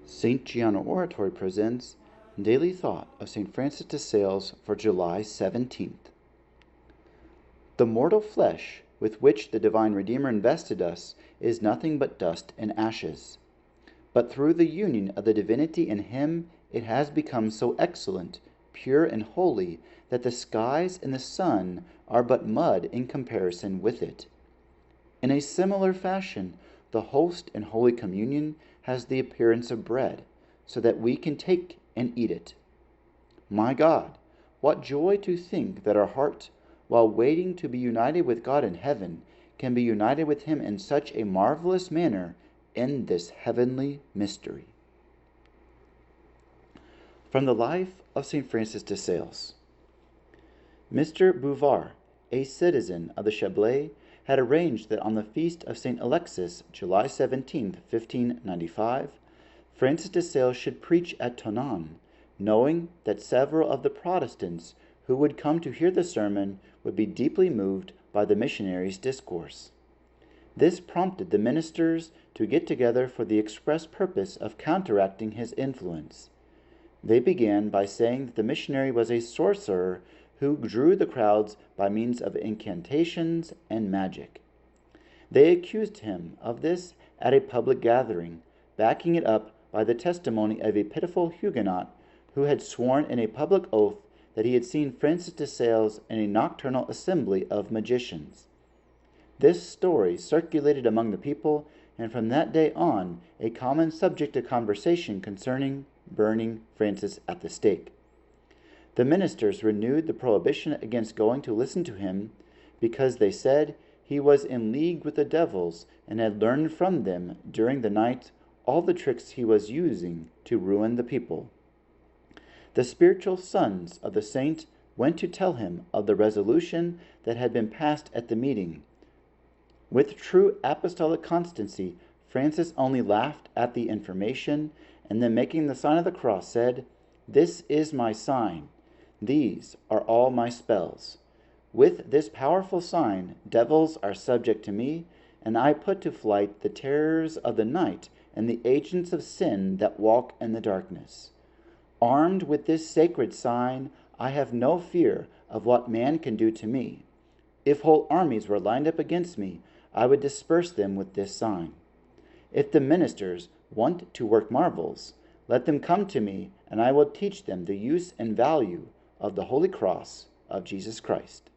St. Gianna Oratory presents Daily Thought of St. Francis de Sales for July 17th. The mortal flesh with which the divine Redeemer invested us is nothing but dust and ashes. But through the union of the divinity in him, it has become so excellent, pure, and holy that the skies and the sun are but mud in comparison with it. In a similar fashion, the host in Holy Communion has the appearance of bread, so that we can take and eat it. My God, what joy to think that our heart, while waiting to be united with God in heaven, can be united with him in such a marvelous manner in this heavenly mystery. From the life of St. Francis de Sales. Mr. Bouvard, a citizen of the Chablais, had arranged that on the feast of St. Alexis, July 17, 1595, Francis de Sales should preach at Canon, knowing that several of the Protestants who would come to hear the sermon would be deeply moved by the missionary's discourse. This prompted the ministers to get together for the express purpose of counteracting his influence. They began by saying that the missionary was a sorcerer who drew the crowds by means of incantations and magic. They accused him of this at a public gathering, backing it up by the testimony of a pitiful Huguenot who had sworn in a public oath that he had seen Francis de Sales in a nocturnal assembly of magicians. This story circulated among the people, and from that day on a common subject of conversation concerning burning Francis at the stake. The ministers renewed the prohibition against going to listen to him, because they said he was in league with the devils and had learned from them during the night all the tricks he was using to ruin the people. The spiritual sons of the saint went to tell him of the resolution that had been passed at the meeting. With true apostolic constancy, Francis only laughed at the information, and then making the sign of the cross said, "This is my sign. These are all my spells. With this powerful sign, devils are subject to me, and I put to flight the terrors of the night and the agents of sin that walk in the darkness. Armed with this sacred sign, I have no fear of what man can do to me. If whole armies were lined up against me, I would disperse them with this sign. If the ministers want to work marvels, let them come to me, and I will teach them the use and value of the Holy Cross of Jesus Christ."